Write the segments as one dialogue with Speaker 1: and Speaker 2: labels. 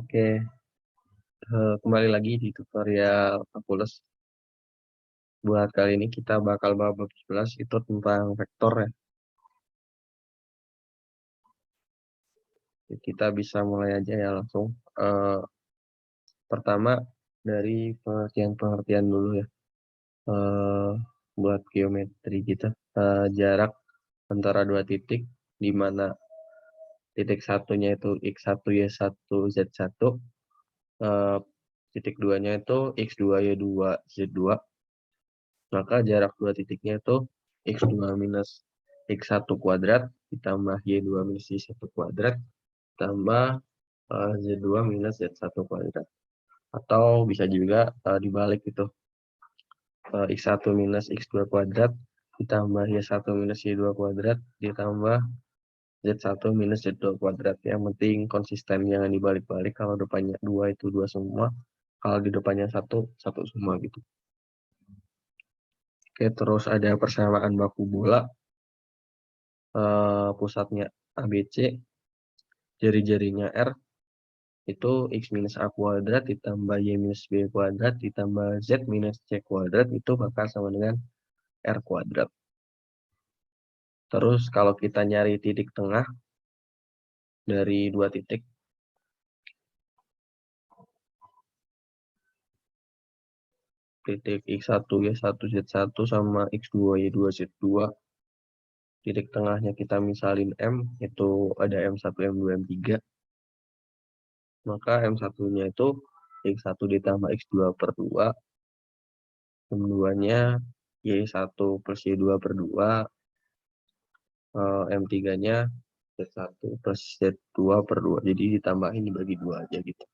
Speaker 1: Oke, kembali lagi di tutorial kalkulus. Buat kali ini kita bakal bahas bab 11 itu tentang vektor ya. Jadi kita bisa mulai aja ya langsung. Pertama dari pengertian dulu ya. Buat geometri kita, jarak antara dua titik di mana titik satunya itu x1 y1 z1, titik duanya itu x2 y2 z2. Maka jarak dua titiknya itu x2 minus x1 kuadrat ditambah y2 minus y1 kuadrat tambah z2 minus z1 kuadrat. Atau bisa juga dibalik itu, x1 minus x2 kuadrat ditambah y1 minus y2 kuadrat ditambah z1 minus z2 kuadrat. Yang penting konsisten, jangan dibalik-balik. Kalau depannya 2 itu 2 semua, kalau di depannya 1 semua gitu. Oke, terus ada persamaan baku bola. Pusatnya ABC, jari-jarinya R, itu x minus a kuadrat ditambah y minus b kuadrat ditambah z minus c kuadrat itu bakal sama dengan r kuadrat. Terus kalau kita nyari titik tengah dari dua titik, titik x1 y1 z1 sama x2 y2 z2, titik tengahnya kita misalin M, itu ada M1, M2, M3. Maka M1-nya itu x1 ditambah x2 per 2, M2-nya y1 plus y2 per 2, M3-nya Z1 plus Z2 per 2. Jadi ditambahin dibagi 2 aja gitu.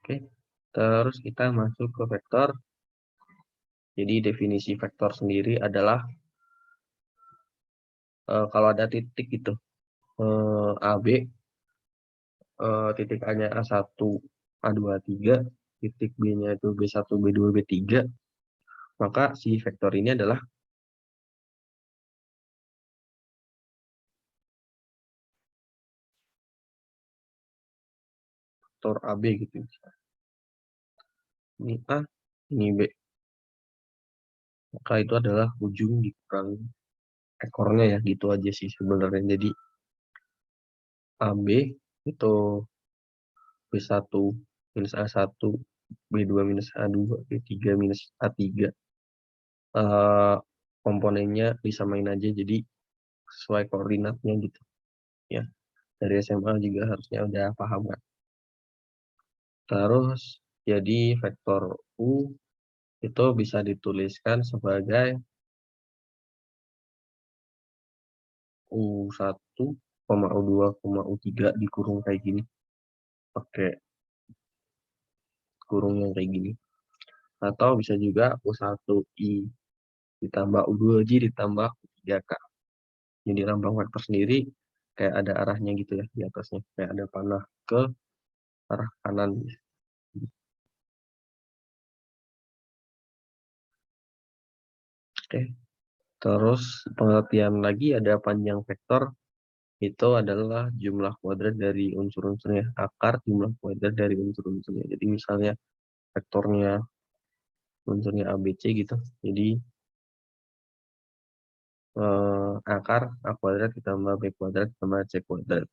Speaker 1: Oke. Terus kita masuk ke vektor. Jadi definisi vektor sendiri adalah kalau ada titik gitu, AB, titik A-nya A1, A2, A3, titik B-nya itu B1, B2, B3, maka si vektor ini adalah vektor AB gitu. Ini A, ini B. Maka itu adalah ujung dikurangi ekornya ya, gitu aja sih sebenarnya. Jadi AB itu B1 minus A1, B2 minus A2, B3 minus A3. Komponennya disamain aja jadi sesuai koordinatnya gitu ya. Dari SMA juga harusnya udah paham kan. Terus jadi vektor U itu bisa dituliskan sebagai U1, U2, U3 dikurung kayak gini. Pakai kurung yang kayak gini. Atau bisa juga U1I ditambah U2J ditambah U3K. Jadi lambang vektor sendiri kayak ada arahnya gitu ya di atasnya. Kayak ada panah ke arah kanan. Oke. Terus pengertian lagi ada panjang vektor itu adalah jumlah kuadrat dari unsur-unsurnya, akar jumlah kuadrat dari unsur-unsurnya. Jadi misalnya vektornya unsurnya ABC gitu. Jadi akar A kuadrat ditambah B kuadrat ditambah C kuadrat.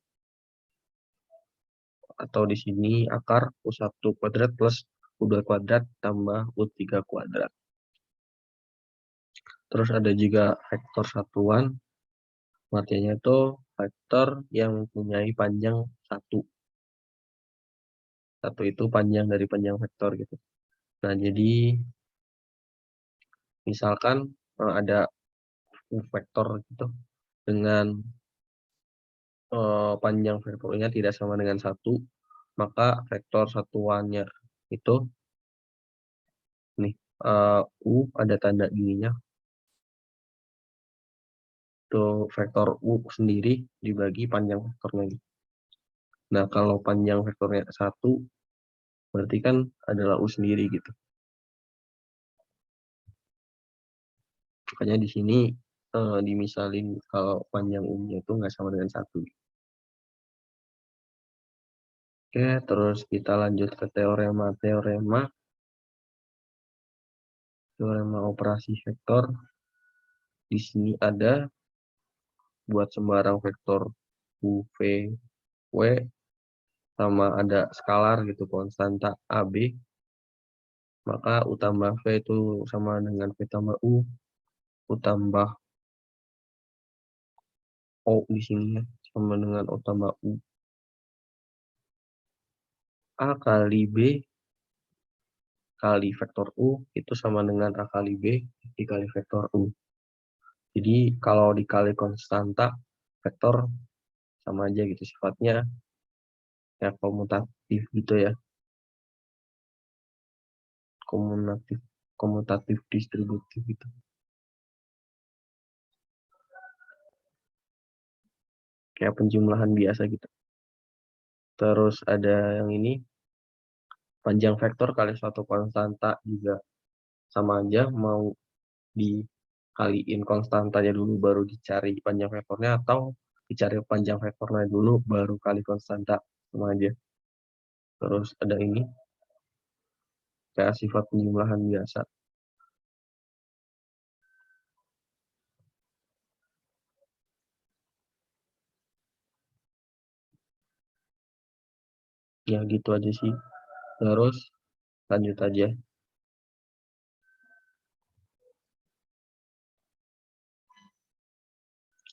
Speaker 1: Atau di sini akar U1 kuadrat plus U2 kuadrat tambah U3 kuadrat. Terus ada juga vektor satuan, artinya itu vektor yang mempunyai panjang 1. 1 itu panjang dari panjang vektor gitu. Nah, jadi misalkan ada vektor gitu dengan panjang vektornya tidak sama dengan 1, maka vektor satuannya itu nih, U ada tanda gininya, itu vektor U sendiri dibagi panjang vektornya gitu. Nah, kalau panjang vektornya 1 berarti kan adalah U sendiri gitu. Makanya di sini dimisalin kalau panjang U-nya itu nggak sama dengan 1. Oke, terus kita lanjut ke teorema operasi vektor. Di sini ada buat sembarang vektor U, V, W, sama ada skalar gitu, konstanta A, B, maka U tambah V itu sama dengan V tambah U tambah O di sini ya, sama dengan O tambah U. A kali B kali vektor U itu sama dengan A kali B dikali vektor U. Jadi kalau dikali konstanta, vektor sama aja gitu sifatnya, ya komutatif gitu ya, komutatif distributif gitu. Kayak penjumlahan biasa gitu. Terus ada yang ini, panjang vektor kali suatu konstanta juga sama aja, mau dikaliin konstantanya dulu baru dicari panjang vektornya, atau dicari panjang vektornya dulu baru kali konstanta, sama aja. Terus ada ini, kayak sifat penjumlahan biasa. Ya gitu aja sih. Terus lanjut aja.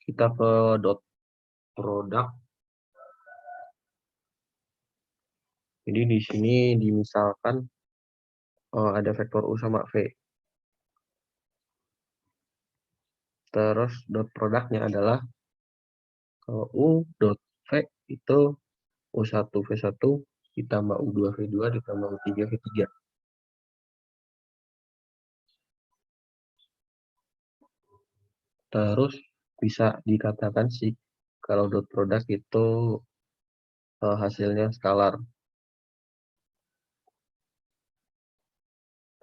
Speaker 1: Kita ke dot product. Jadi di sini dimisalkan ada vektor U sama V. Terus dot produknya adalah kalau U dot V itu U1 V1 ditambah U2 V2 ditambah U3 V3. Terus bisa dikatakan sih kalau dot product itu hasilnya skalar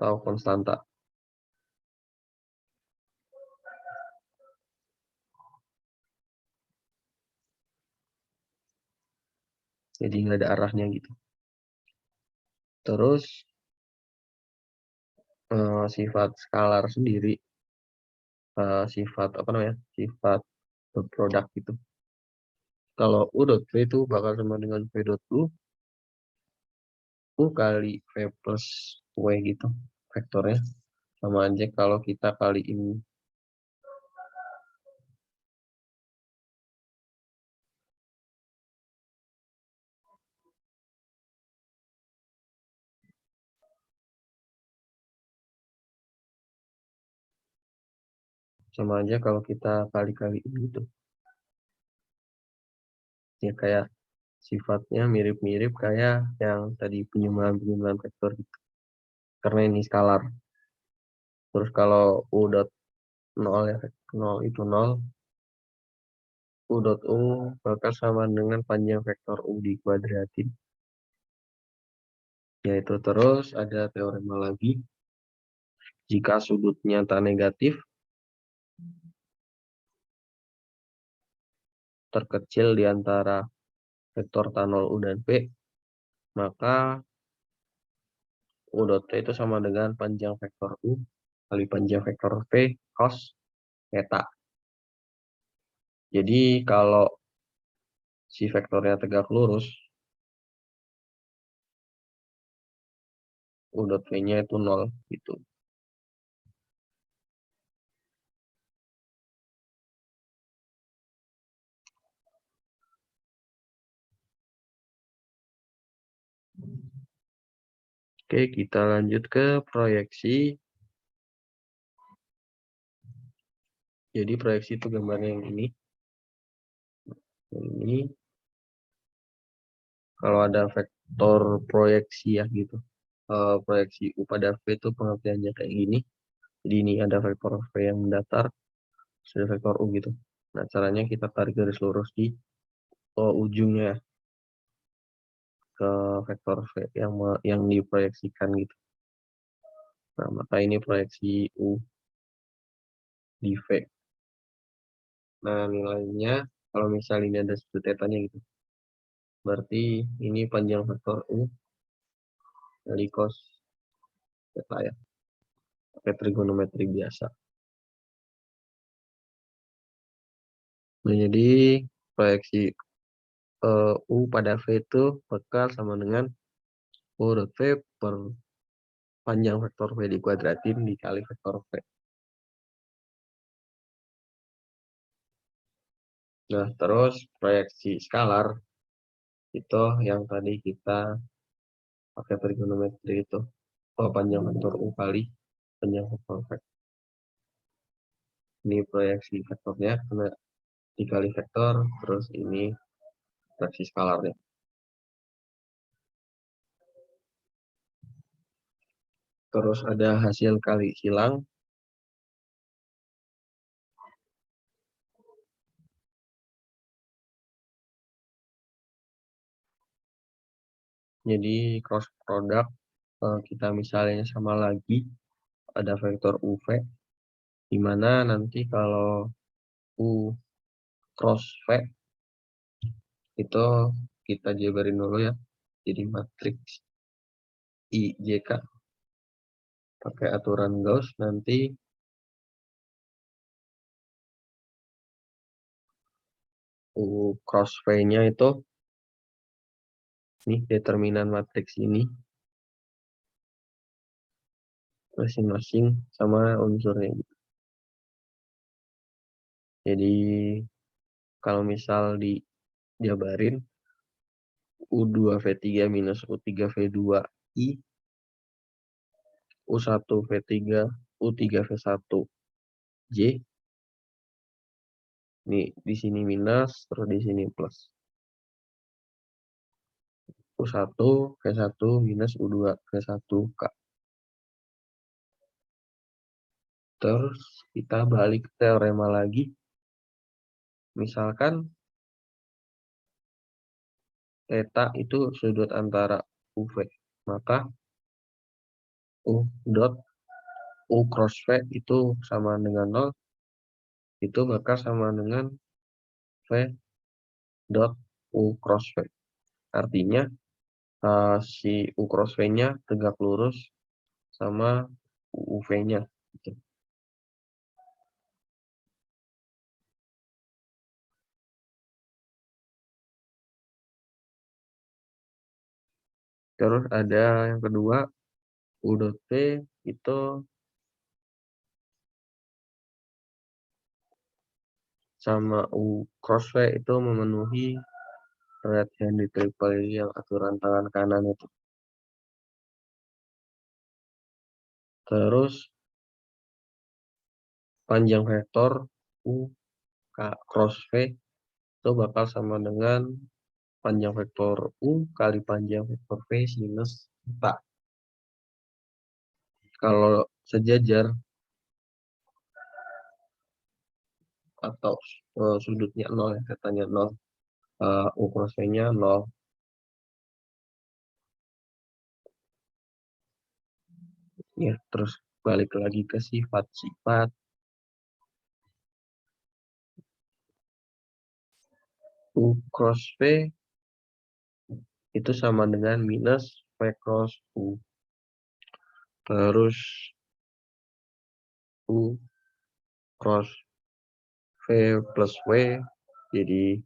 Speaker 1: atau konstanta. Jadi nggak ada arahnya gitu. Terus sifat skalar sendiri, sifat apa namanya? Sifat dot product gitu. Kalau U dot V itu bakal sama dengan V dot U kali V plus W gitu vektornya. Sama aja kalau kita kaliin sama aja kalau kita kali-kaliin gitu. Ya kayak sifatnya mirip-mirip kayak yang tadi penjumlahan vektor gitu. Karena ini skalar. Terus kalau U dot 0 ya, 0 itu 0, U dot U bakal sama dengan panjang vektor U dikuadratin. Yaitu terus ada teorema lagi. Jika sudutnya tak negatif, terkecil di antara vektor tan0 U dan P, maka U dot P itu sama dengan panjang vektor U kali panjang vektor P cos theta. Jadi kalau si vektornya tegak lurus, U dot P-nya itu 0 gitu. Oke, kita lanjut ke proyeksi. Jadi proyeksi itu gambarnya yang ini. Ini kalau ada vektor proyeksi ya gitu. Proyeksi U pada V itu pengertiannya kayak gini. Jadi ini ada vektor V yang mendatar, ada vektor U gitu. Nah, caranya kita tarik garis lurus di ujungnya ke vektor V yang diproyeksikan gitu. Nah, maka ini proyeksi U di V. Nah, nilainya kalau misalnya ini ada sudut tetanya gitu. Berarti ini panjang vektor U dari cos theta ya, pakai trigonometri biasa. Nah, jadi proyeksi U pada V itu bakal sama dengan U dot V per panjang vektor V dikuadratin dikali vektor V. Nah, terus proyeksi skalar itu yang tadi kita pakai trigonometri itu. Panjang vektor U kali panjang vektor V. Ini proyeksi vektornya karena dikali vektor, terus ini proyeksi skalarnya. Terus ada hasil kali silang. Jadi cross product kita misalnya sama lagi ada vektor UV, di mana nanti kalau U cross V itu kita jabarin dulu ya. Jadi matriks IJK pakai aturan Gauss, nanti U cross V-nya itu nih determinan matriks ini masing-masing sama unsurnya gitu. Jadi kalau misal dijabarin U2V3 minus U3V2I, U1V3, U3V1J, nih di sini minus, terus di sini plus. U1V1 minus U2V1K. Terus kita balik ke teorema lagi. Misalkan theta itu sudut antara UV, maka U dot U cross V itu sama dengan 0, itu bakal sama dengan V dot U cross V. Artinya si U cross V-nya tegak lurus sama UV-nya. Gitu. Terus ada yang kedua, U dot P itu sama U cross V itu memenuhi right hand triple yang aturan tangan kanan itu. Terus panjang vektor U cross V itu bakal sama dengan panjang vektor U kali panjang vektor V sinus theta. Kalau sejajar atau sudutnya 0 ya, katanya 0, U cross V-nya 0. Ya, terus balik lagi ke sifat-sifat. U cross V itu sama dengan minus V cross U. Terus U cross V plus W, jadi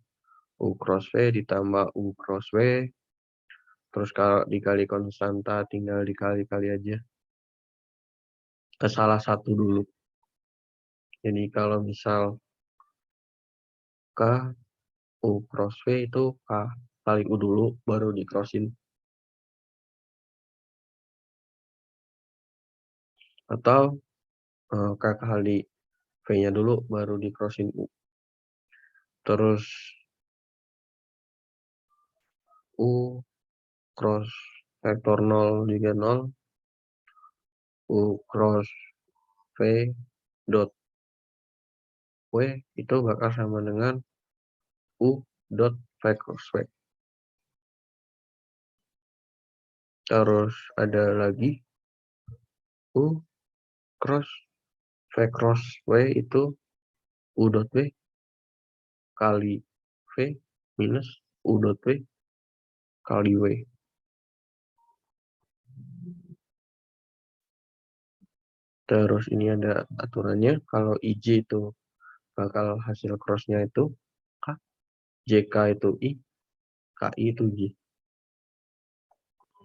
Speaker 1: U cross V ditambah U cross W, terus kalau dikali konstanta tinggal dikali-kali aja ke salah satu dulu. Jadi kalau misal K U cross V itu K kali U dulu baru di crossin. Atau K kali V-nya dulu baru di crossin U. Terus U cross vektor 0 juga 0. U cross V dot W itu bakal sama dengan U dot V cross W. Terus ada lagi U cross V cross W itu U dot W kali V minus U dot W kali W. Terus ini ada aturannya, kalau IJ itu bakal hasil cross-nya itu K, JK itu I, KI itu J.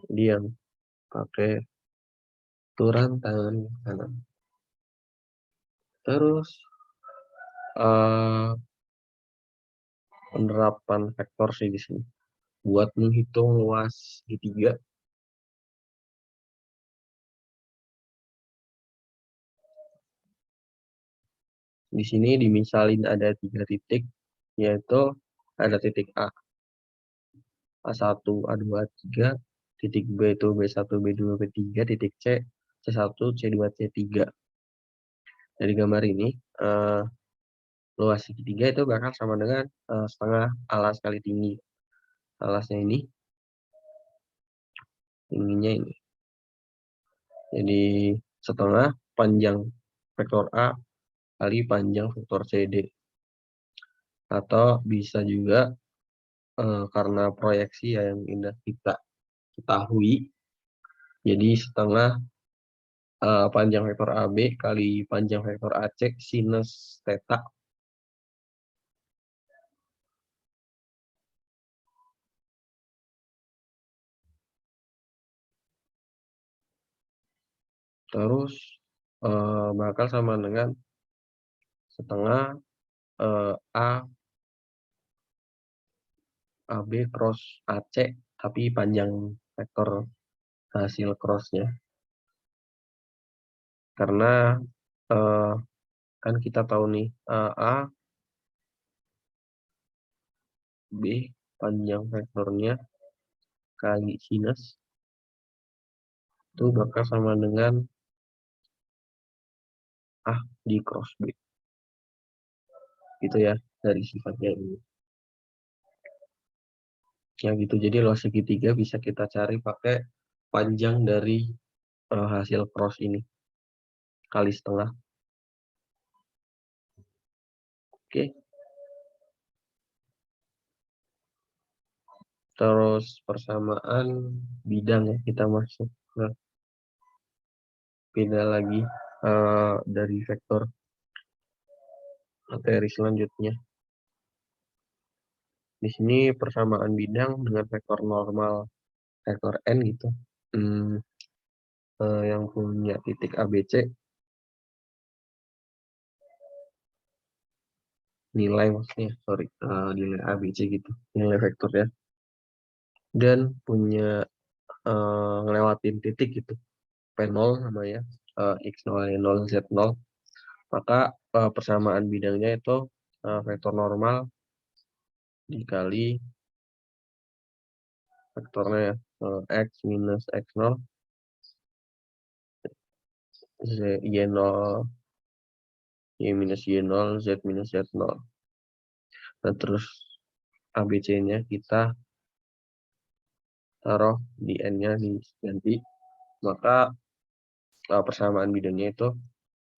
Speaker 1: Jadi yang pakai aturan tangan kanan. Terus penerapan vektor sih di sini. Buat menghitung luas segitiga, di sini dimisalin ada 3 titik, yaitu ada titik A, A1, A2, A3, titik B itu B1, B2, B3, titik C, C1, C2, C3. Dari gambar ini, luas segitiga itu bakal sama dengan setengah alas kali tinggi. Alasnya ini, tingginya ini. Jadi setengah panjang vektor A kali panjang vektor CD. Atau bisa juga karena proyeksi yang indah kita ketahui, jadi setengah panjang vektor AB kali panjang vektor AC sinus theta. Terus bakal sama dengan setengah A AB cross AC, tapi panjang vektor hasil crossnya. Karena kan kita tahu nih, A, B, panjang vektornya kali sinus, itu bakal sama dengan A di cross B. Gitu ya, dari sifatnya ini. Ya gitu, jadi luas segitiga bisa kita cari pakai panjang dari hasil cross ini kali setengah. Oke. Terus persamaan bidang ya, kita masuk ke beda lagi dari vektor materi selanjutnya. Di sini persamaan bidang dengan vektor normal vektor n gitu. Yang punya titik ABC, nilai maksudnya, sorry, nilai ABC gitu, nilai vektor ya. Dan punya ngelewatin titik gitu, P0 namanya, X0, Y0, Z0. Maka persamaan bidangnya itu vektor normal dikali vektornya ya, X minus X0, Y0, Y minus Y0, Z minus Z0. Nah, terus ABC-nya kita taruh di N-nya diganti. Maka persamaan bidangnya itu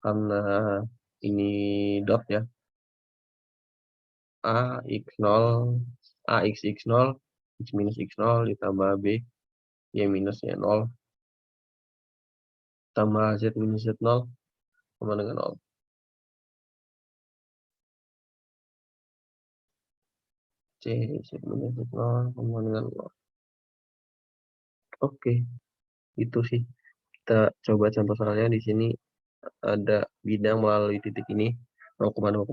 Speaker 1: karena ini dot ya, AX X0, X minus X0 ditambah B, Y minus Y0, tambah Z minus Z0 sama dengan 0. C, Z minus Z0 sama dengan 0. Oke, itu sih. Kita coba contoh soalnya di sini ada bidang melalui titik ini 0,0,1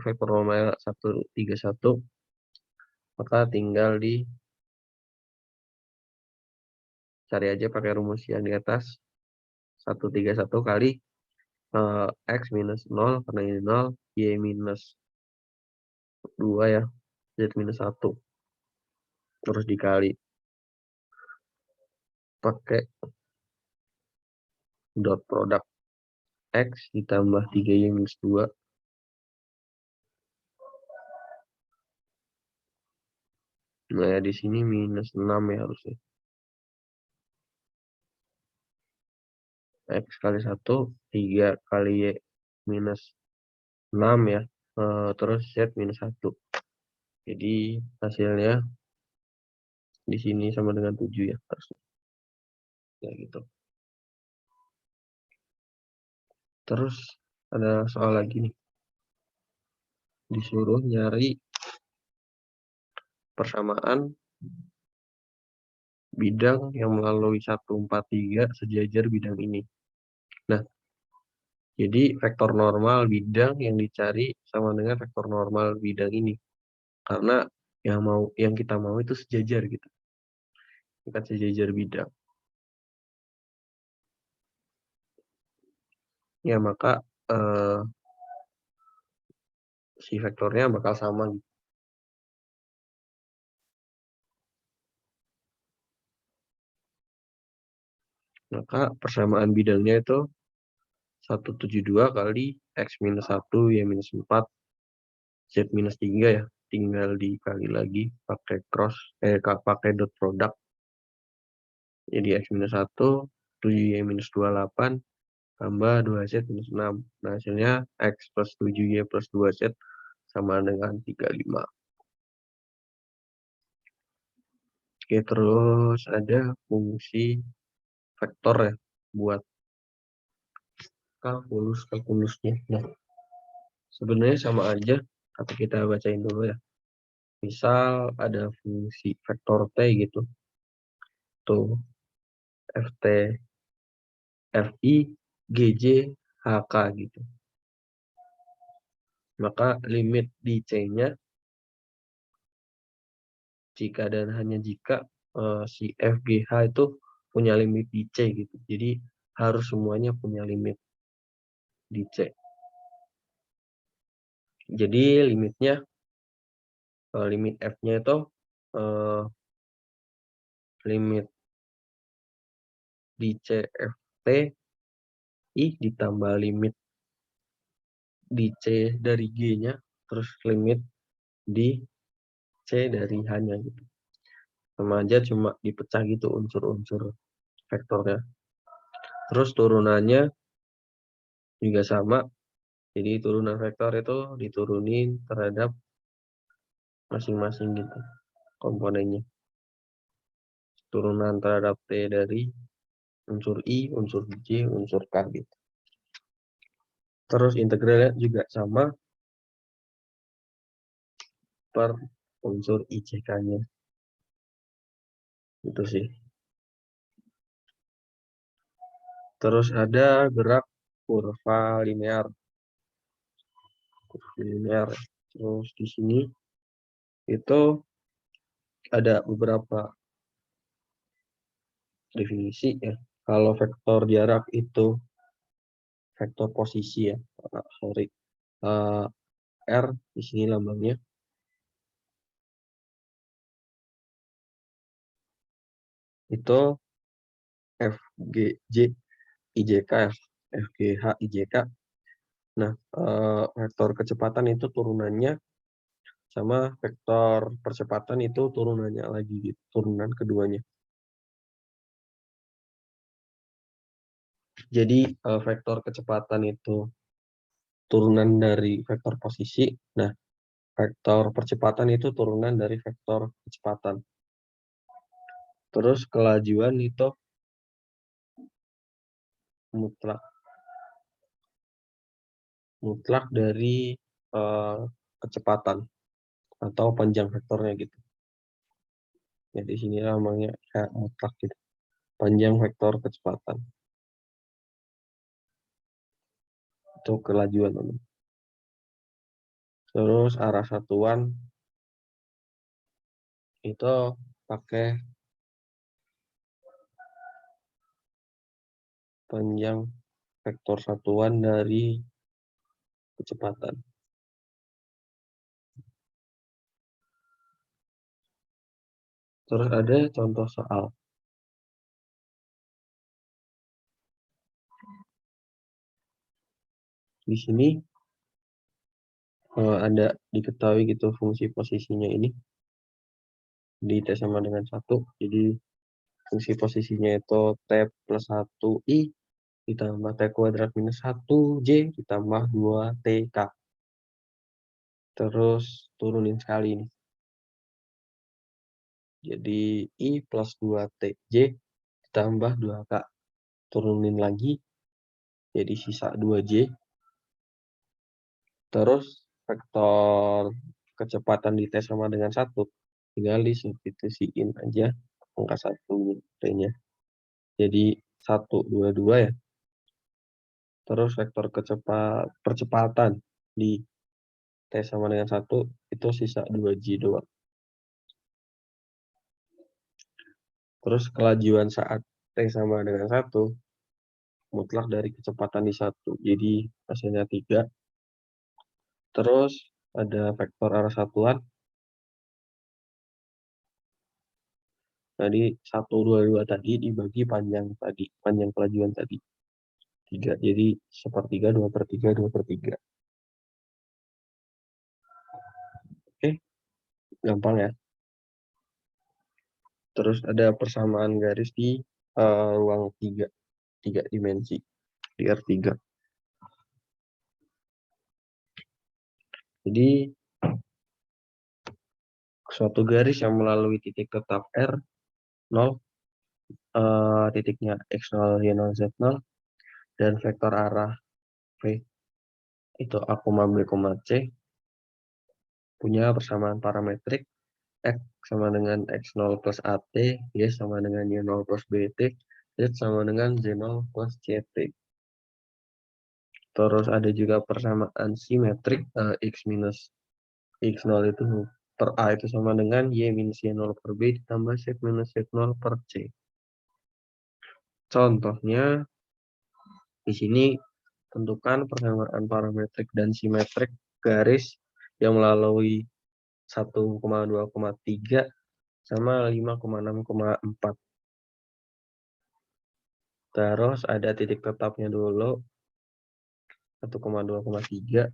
Speaker 1: vektor normal 131. Maka tinggal cari aja pakai rumus yang di atas, 131 kali X minus 0 karena ini 0, Y minus 2 ya, Z minus 1. Terus dikali pakai dot produk X ditambah 3Y minus 2. Nah ya di sini minus 6 ya harusnya. X kali 1, 3 kali Y minus 6 ya. Terus Z minus 1. Jadi hasilnya Di sini sama dengan 7 ya, harusnya. Ya gitu. Terus ada soal lagi nih. Disuruh nyari persamaan bidang yang melalui 143 sejajar bidang ini. Nah, jadi vektor normal bidang yang dicari sama dengan vektor normal bidang ini. Karena yang kita mau itu sejajar gitu. Bukan sejajar bidang. Ya, maka si vektornya bakal sama gitu. Maka persamaan bidangnya itu 172 kali X minus 1, Y minus 4, Z minus 3 ya. Tinggal dikali lagi pakai pakai dot product. Jadi X minus 1, 7Y minus 28, tambah 2Z minus 6. Nah, hasilnya X plus 7Y plus 2Z sama dengan 35. Oke, terus ada fungsi vektor ya buat kalkulusnya. Nah, sebenarnya sama aja, tapi kita bacain dulu ya. Misal ada fungsi vektor T gitu. Tuh, FT, FI, GJ, HK gitu. Maka limit di C-nya jika dan hanya jika si FGH itu punya limit di C gitu. Jadi harus semuanya punya limit di C. Jadi limitnya limit F-nya itu limit di C FT I ditambah limit di C dari G-nya terus limit di C dari H-nya gitu. Sama aja cuma dipecah gitu unsur-unsur vektornya. Terus turunannya juga sama. Jadi turunan vektor itu diturunin terhadap masing-masing gitu komponennya. Turunan terhadap T dari unsur I, unsur J, unsur K gitu. Terus integralnya juga sama per unsur IJK-nya. Itu sih. Terus ada gerak kurva linear. Kurva linear. Terus di sini itu ada beberapa definisi ya. Kalau vektor jarak itu vektor posisi ya. Sorry. R di sini lambangnya. Itu FGJ IJK ya. FGH IJK. Nah, vektor kecepatan itu turunannya sama vektor percepatan itu turunannya lagi gitu, turunan keduanya. Jadi vektor kecepatan itu turunan dari vektor posisi. Nah, vektor percepatan itu turunan dari vektor kecepatan. Terus kelajuan itu mutlak dari kecepatan atau panjang vektornya gitu. Ya di sini namanya kayak mutlak gitu. Panjang vektor kecepatan. Itu kelajuan. Terus arah satuan itu pakai panjang vektor satuan dari kecepatan. Terus ada contoh soal. Di sini ada diketahui gitu fungsi posisinya ini di T sama dengan 1. Jadi fungsi posisinya itu T plus 1I ditambah T kuadrat minus 1J ditambah 2TK. Terus turunin sekali nih. Jadi I plus 2TJ ditambah 2K. Turunin lagi, jadi sisa 2J. Terus vektor kecepatan di T sama dengan 1. Tinggal disubstitusiin aja angka 1 T-nya. Jadi 1, 2, 2 ya. Terus vektor percepatan di T sama dengan 1 itu sisa 2J doang. Terus kelajuan saat T sama dengan 1 mutlak dari kecepatan di 1. Jadi hasilnya 3. Terus ada vektor arah satuan. Tadi 1, 2, 2 tadi dibagi panjang kelajuan tadi. 3. Jadi 1/3, 2/3, 2/3. Oke, gampang ya. Terus ada persamaan garis di ruang 3 dimensi di R3. Jadi suatu garis yang melalui titik tetap R 0, titiknya X0, Y0, Z0, dan vektor arah V itu A, B, C, punya persamaan parametrik X sama dengan X0 plus AT, Y sama dengan Y0 plus BT, Z sama dengan Z0 plus CT. Terus ada juga persamaan simetrik X minus X0 itu per A itu sama dengan Y minus Y0 per B ditambah Z minus Z0 per C. Contohnya, di sini tentukan persamaan parametrik dan simetrik garis yang melalui 1,2,3 sama 5,6,4. Terus ada titik tetapnya dulu 1,2,3.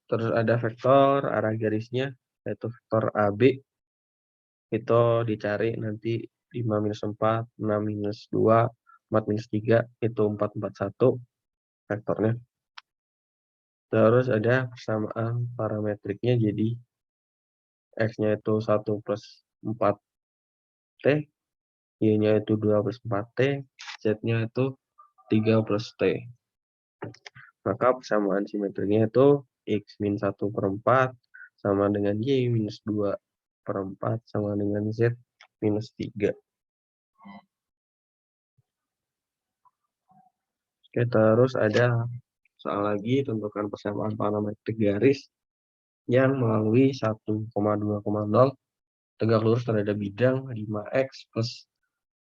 Speaker 1: Terus ada vektor arah garisnya yaitu vektor AB. Itu dicari nanti 5 minus 4, 6 minus 2, 4 minus 3 itu 4, 4, 1 vektornya. Terus ada persamaan parametriknya, jadi X-nya itu 1 plus 4T, Y-nya itu 2 plus 4T, Z-nya itu 3 plus T. Maka persamaan simetrinya itu X min 1/4 sama dengan Y minus 2/4 sama dengan Z minus 3. Oke, terus ada soal lagi, tentukan persamaan parametrik garis yang melalui 1,2,0 tegak lurus terhadap bidang 5X plus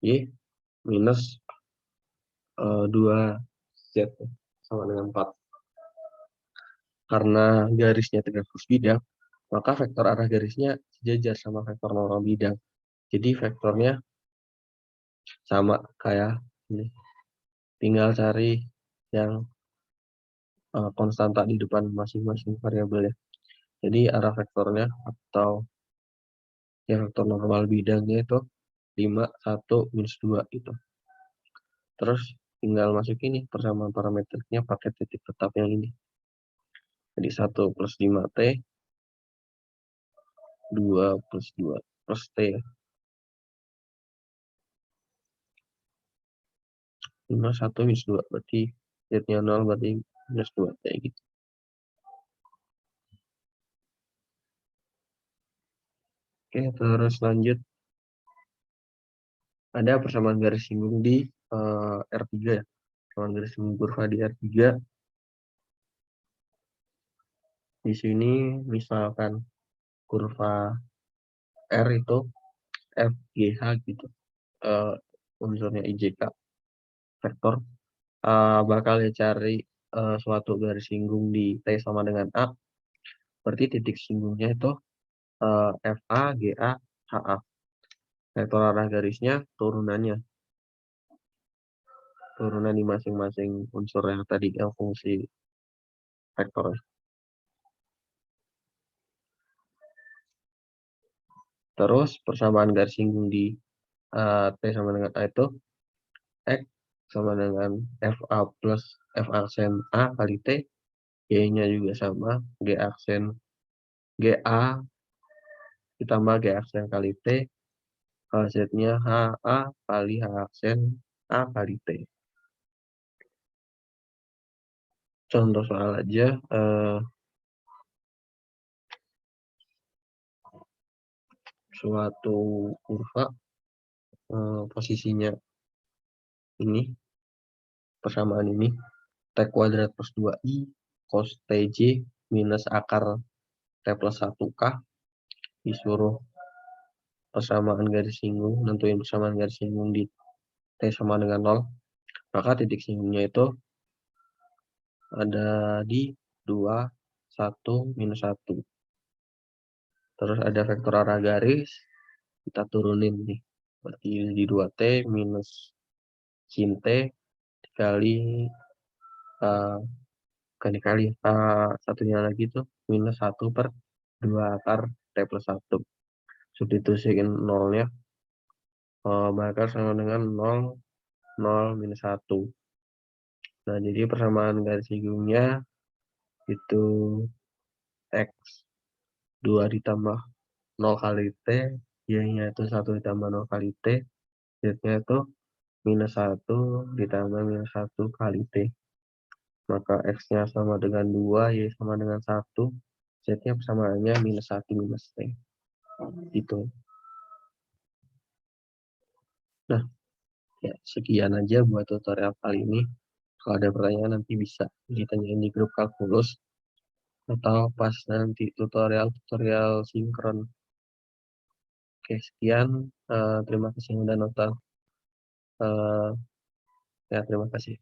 Speaker 1: Y minus 2Z sama dengan 4. Karena garisnya tegak lurus bidang, maka vektor arah garisnya sejajar sama vektor normal bidang. Jadi vektornya sama kayak ini. Tinggal cari yang konstanta di depan masing-masing variabel ya. Jadi arah vektornya atau yang vektor normal bidangnya itu 5, 1, minus 2 gitu. Terus tinggal masukin nih persamaan parametriknya pakai titik tetap yang ini. Jadi 1 plus 5T, 2 plus 2 plus T ya. 5, 1, minus 2, berarti Z-nya 0, berarti minus 2 T gitu. Oke, terus lanjut. Ada persamaan garis singgung di R3 ya. Persamaan garis singgung kurva di R3. Di sini misalkan kurva R itu FGH gitu. Unsurnya IJK vektor. Bakal ya cari suatu garis singgung di T sama dengan A. Berarti titik singgungnya itu FA, GA, HA. Vektor arah garisnya turunannya. Turunan di masing-masing unsur yang tadi yang fungsi vektor. Terus persamaan garis singgung di T sama dengan A itu X sama dengan FA plus F aksen A kali T. Y-nya juga sama, G aksen GA ditambah G aksen kali T, Z-nya HA kali H aksen A kali T. Contoh soal aja, suatu kurva posisinya ini, persamaan ini, T kuadrat plus 2I cos TJ minus akar T plus 1K, disuruh persamaan garis singgung, nentuin persamaan garis singgung di T sama dengan 0, maka titik singgungnya itu ada di 2, 1, minus 1. Terus ada vektor arah garis, kita turunin nih. Berarti di 2T minus sin T dikali kali satunya lagi tuh minus 1 per 2 akar T plus 1. Substitusiin nolnya, bakal sama dengan 0, 0, minus 1. Nah, jadi persamaan garis singgungnya itu X 2 ditambah 0 kali T, Y-nya itu 1 ditambah 0 kali T, Z-nya itu minus 1 ditambah minus 1 kali T. Maka X-nya sama dengan 2, Y sama dengan 1, Z-nya persamaannya minus 1 minus T. Gitu. Nah, ya sekian aja buat tutorial kali ini. Kalau ada pertanyaan nanti bisa ditanyain di grup kalkulus atau pas nanti tutorial sinkron. Oke, sekian. Terima kasih yang udah nonton. Ya, terima kasih.